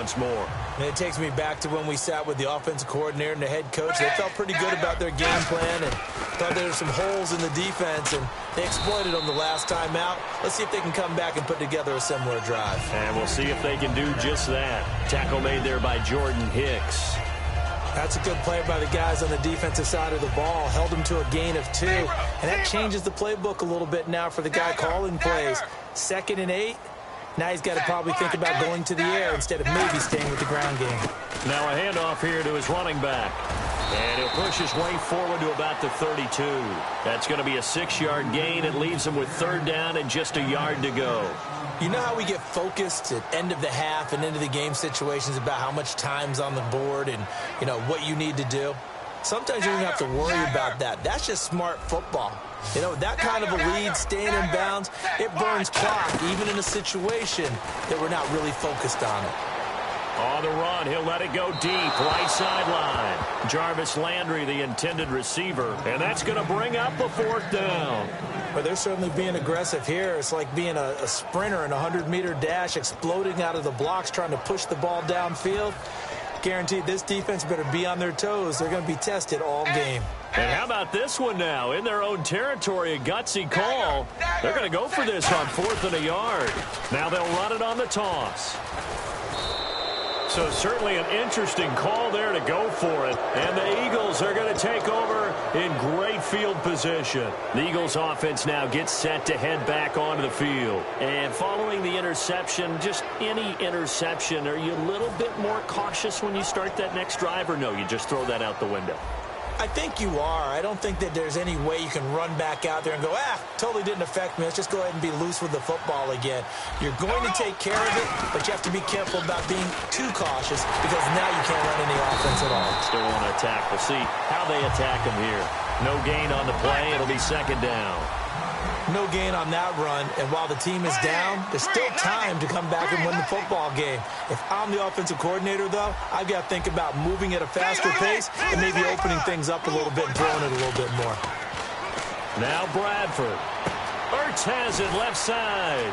once more. And it takes me back to when we sat with the offensive coordinator and the head coach. They felt pretty good about their game plan and thought there were some holes in the defense, and they exploited them the last time out. Let's see if they can come back and put together a similar drive. And we'll see if they can do just that. Tackle made there by Jordan Hicks. That's a good play by the guys on the defensive side of the ball. Held them to a gain of 2. And that changes the playbook a little bit now for the guy calling plays. 2nd and 8. Now he's got to probably think about going to the air instead of maybe staying with the ground game. Now a handoff here to his running back. And he'll push his way forward to about the 32. That's going to be a 6-yard gain. It leaves him with 3rd down and just a yard to go. You know how we get focused at end of the half and into the game situations about how much time's on the board and, you know, what you need to do? Sometimes you don't have to worry about that. That's just smart football. You know, that kind of a lead, staying in bounds, it burns clock, even in a situation that we're not really focused on it. On the run, he'll let it go deep, right sideline. Jarvis Landry, the intended receiver, and that's going to bring up a 4th down. But they're certainly being aggressive here. It's like being a sprinter in a 100-meter dash, exploding out of the blocks, trying to push the ball downfield. Guaranteed this defense better be on their toes. They're going to be tested all game. And how about this one now? In their own territory, a gutsy call. They're going to go for this on 4th and a yard. Now they'll run it on the toss. So certainly an interesting call there to go for it. And the Eagles are going to take over in great field position. The Eagles offense now gets set to head back onto the field. And following the interception, just any interception, are you a little bit more cautious when you start that next drive, or no, you just throw that out the window? I think you are. I don't think that there's any way you can run back out there and go, totally didn't affect me. Let's just go ahead and be loose with the football again. You're going to take care of it, but you have to be careful about being too cautious because now you can't run any offense at all. Still want to attack. We'll see how they attack him here. No gain on the play. It'll be 2nd down. No gain on that run, and while the team is down, there's still time to come back and win the football game. If I'm the offensive coordinator, though, I've got to think about moving at a faster pace and maybe opening things up a little bit and throwing it a little bit more. Now Bradford. Ertz has it left side.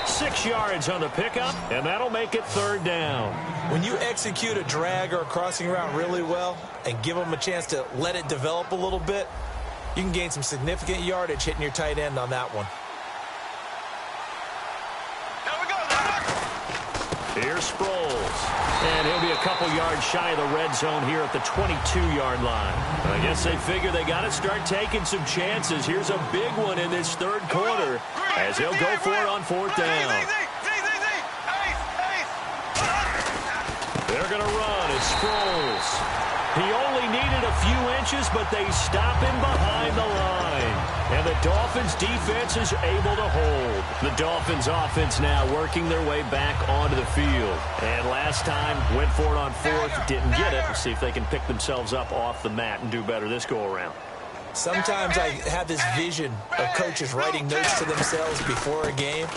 6 yards on the pickup, and that'll make it 3rd down. When you execute a drag or a crossing route really well and give them a chance to let it develop a little bit, you can gain some significant yardage hitting your tight end on that one. Here's Sproles. And he'll be a couple yards shy of the red zone here at the 22-yard line. I guess they figure they got to start taking some chances. Here's a big one in this 3rd quarter as he'll go for it on 4th down. They're going to run. It's Sproles. He only needed a few inches, but they stop him behind the line. And the Dolphins' defense is able to hold. The Dolphins' offense now working their way back onto the field. And last time, went for it on 4th, didn't get it. We'll see if they can pick themselves up off the mat and do better this go-around. Sometimes I have this vision of coaches writing notes to themselves before a game.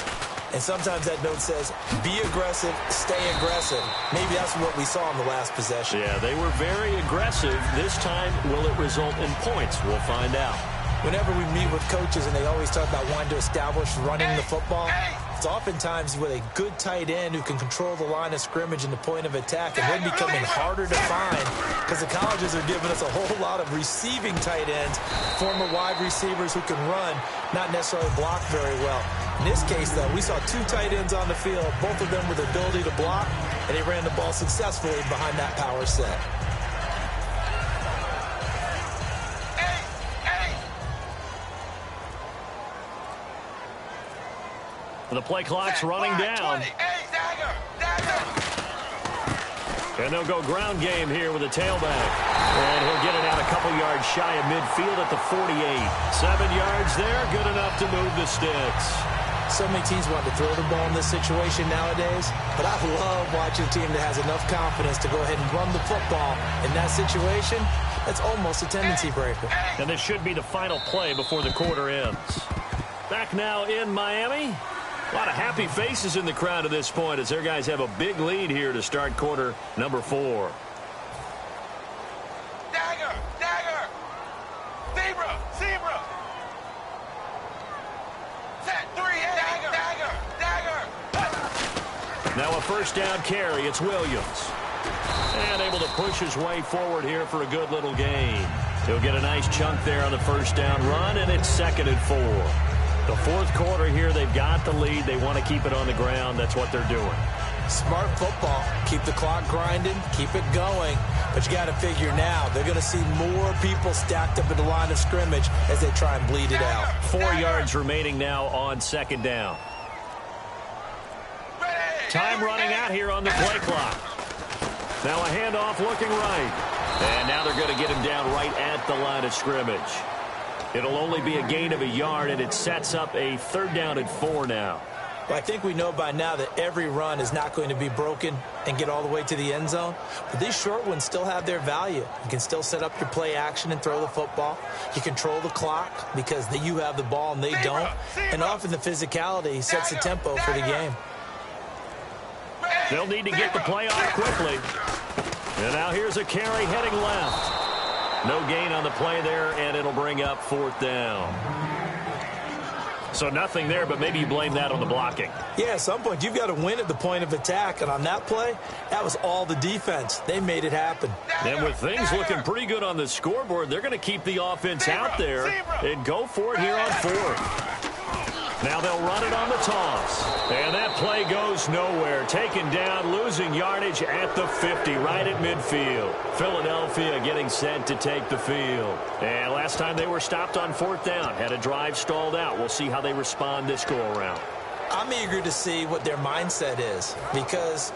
And sometimes that note says, be aggressive, stay aggressive. Maybe that's what we saw in the last possession. Yeah, they were very aggressive. This time, will it result in points? We'll find out. Whenever we meet with coaches and they always talk about wanting to establish running the football, it's oftentimes with a good tight end who can control the line of scrimmage and the point of attack, and then becoming harder to find because the colleges are giving us a whole lot of receiving tight ends, former wide receivers who can run, not necessarily block very well. In this case, though, we saw 2 tight ends on the field, both of them with the ability to block, and they ran the ball successfully behind that power set. The play clock's running down. And they'll go ground game here with a tailback. And he'll get it out a couple yards shy of midfield at the 48. 7 yards there, good enough to move the sticks. So many teams want to throw the ball in this situation nowadays, but I love watching a team that has enough confidence to go ahead and run the football in that situation. That's almost a tendency breaker. And this should be the final play before the quarter ends. Back now in Miami. A lot of happy faces in the crowd at this point as their guys have a big lead here to start quarter number 4. Dagger! Dagger! Zebra! Zebra! Set 3, dagger! Dagger! Dagger! Now a first down carry, it's Williams. And able to push his way forward here for a good little gain. He'll get a nice chunk there on the first down run, and it's 2nd and 4. The fourth quarter here, they've got the lead. They want to keep it on the ground. That's what they're doing. Smart football. Keep the clock grinding, keep it going. But you got to figure now, they're going to see more people stacked up at the line of scrimmage as they try and bleed it out. 4 yards remaining now on 2nd down. Time running out here on the play clock. Now a handoff looking right. And now they're going to get him down right at the line of scrimmage. It'll only be a gain of a yard, and it sets up a 3rd down and 4 now. Well, I think we know by now that every run is not going to be broken and get all the way to the end zone. But these short ones still have their value. You can still set up your play action and throw the football. You control the clock because you have the ball and they don't. And often the physicality sets the tempo for the game. They'll need to get the play off quickly. And now here's a carry heading left. No gain on the play there, and it'll bring up 4th down. So nothing there, but maybe you blame that on the blocking. Yeah, at some point, you've got to win at the point of attack. And on that play, that was all the defense. They made it happen. And with things looking pretty good on the scoreboard, they're going to keep the offense out there and go for it here on 4th. Now they'll run it on the toss. And that play goes nowhere. Taken down, losing yardage at the 50, right at midfield. Philadelphia getting set to take the field. And last time they were stopped on 4th down, had a drive stalled out. We'll see how they respond this go-around. I'm eager to see what their mindset is because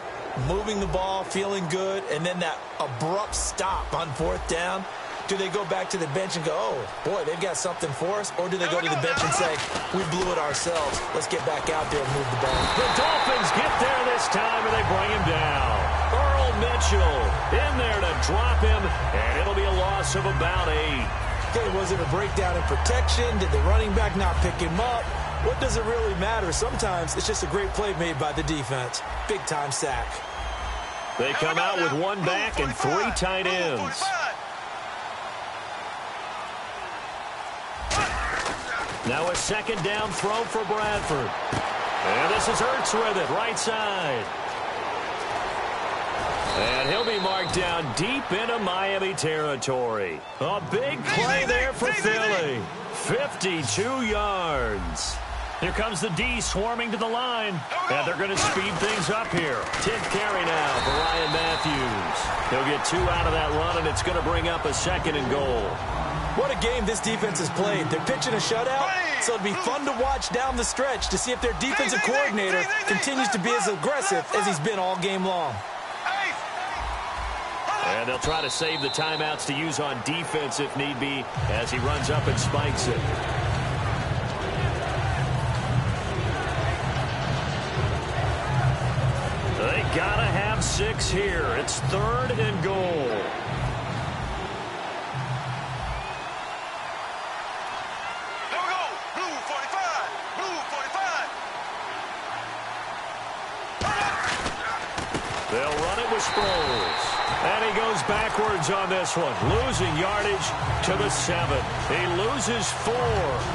moving the ball, feeling good, and then that abrupt stop on 4th down. Do they go back to the bench and go, oh, boy, they've got something for us? Or do they go to the bench and say, we blew it ourselves. Let's get back out there and move the ball. The Dolphins get there this time, and they bring him down. Earl Mitchell in there to drop him, and it'll be a loss of about 8. Okay, was it a breakdown in protection? Did the running back not pick him up? What does it really matter? Sometimes it's just a great play made by the defense. Big-time sack. They come out with 1 back and 3 tight ends. Now a 2nd down throw for Bradford. And this is Ertz with it, right side. And he'll be marked down deep into Miami territory. A big play there for Philly. 52 yards. Here comes the D swarming to the line. And they're going to speed things up here. 10th carry now for Ryan Matthews. He'll get 2 out of that run, and it's going to bring up a 2nd and goal. What a game this defense has played. They're pitching a shutout, so it'll be fun to watch down the stretch to see if their defensive coordinator continues to be as aggressive as he's been all game long. And they'll try to save the timeouts to use on defense if need be as he runs up and spikes it. They gotta have 6 here. It's 3rd and goal. They'll run it with Sproles. And he goes backwards on this one, losing yardage to the 7. He loses 4,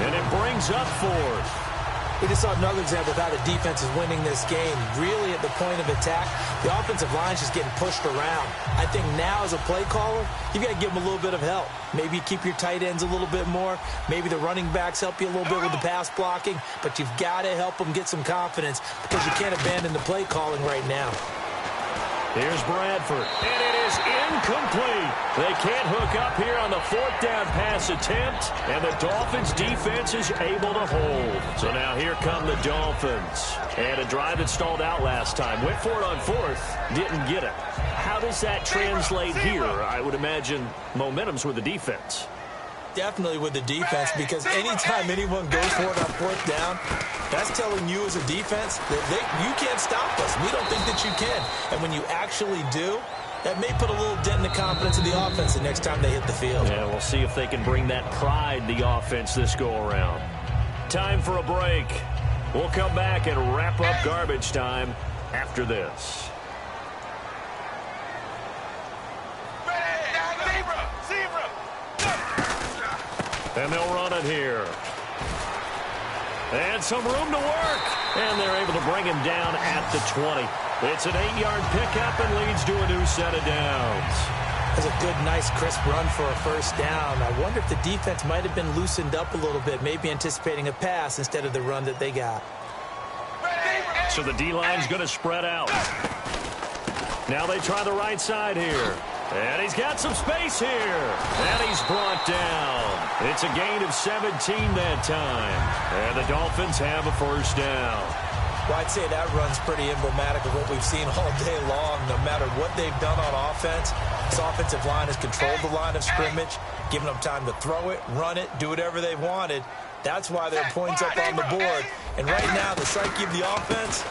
and it brings up 4th. We just saw another example of how the defense is winning this game. Really at the point of attack, the offensive line's just getting pushed around. I think now as a play caller, you've got to give them a little bit of help. Maybe keep your tight ends a little bit more. Maybe the running backs help you a little bit with the pass blocking. But you've got to help them get some confidence because you can't abandon the play calling right now. Here's Bradford, and it is incomplete. They can't hook up here on the 4th down pass attempt, and the Dolphins' defense is able to hold. So now here come the Dolphins. And a drive that stalled out last time. Went for it on 4th, didn't get it. How does that translate here? I would imagine momentum's with the defense. Definitely with the defense, because anytime anyone goes for it on 4th down, that's telling you as a defense that you can't stop us. We don't think that you can. And when you actually do, that may put a little dent in the confidence of the offense the next time they hit the field. Yeah, we'll see if they can bring that pride, the offense, this go-around. Time for a break. We'll come back and wrap up garbage time after this. And they'll run it here. And some room to work. And they're able to bring him down at the 20. It's an 8-yard pickup and leads to a new set of downs. That's a good, nice, crisp run for a first down. I wonder if the defense might have been loosened up a little bit, maybe anticipating a pass instead of the run that they got. So the D-line's going to spread out. Now they try the right side here. And he's got some space here. And he's brought down. It's a gain of 17 that time. And the Dolphins have a first down. Well, I'd say that run's pretty emblematic of what we've seen all day long. No matter what they've done on offense, this offensive line has controlled the line of scrimmage, given them time to throw it, run it, do whatever they've wanted. That's why their points up on the board. And right now, the psyche of the offense,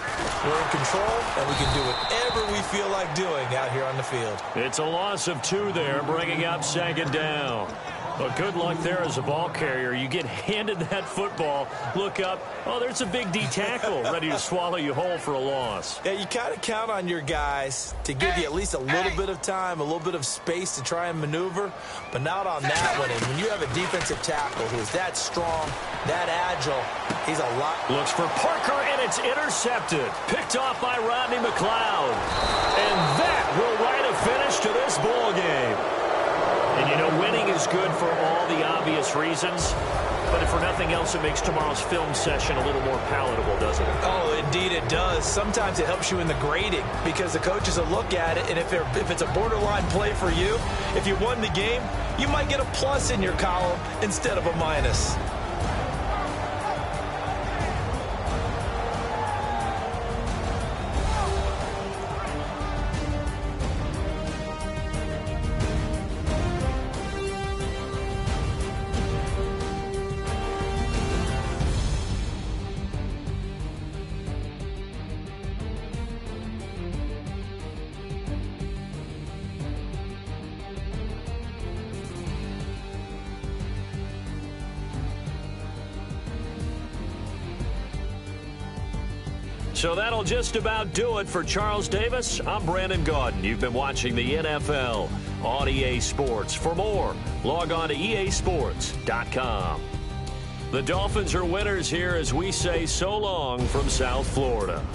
we're in control, and we can do whatever we feel like doing out here on the field. It's a loss of 2 there, bringing up second down. But good luck there as a ball carrier. You get handed that football, look up, oh, there's a big D tackle ready to swallow you whole for a loss. Yeah, you kind of count on your guys to give you at least a little bit of time, a little bit of space to try and maneuver, but not on that one. And when you have a defensive tackle who is that strong, that agile, he's a lot. Looks for Parker, and it's intercepted. Picked off by Rodney McLeod. And that will write a finish to this ball game. And, you know, winning is good for all the obvious reasons. But if for nothing else, it makes tomorrow's film session a little more palatable, doesn't it? Oh, indeed it does. Sometimes it helps you in the grading because the coaches will look at it, and if it's a borderline play for you, if you won the game, you might get a plus in your column instead of a minus. So that'll just about do it for Charles Davis. I'm Brandon Gaudin. You've been watching the NFL on EA Sports. For more, log on to easports.com. The Dolphins are winners here as we say so long from South Florida.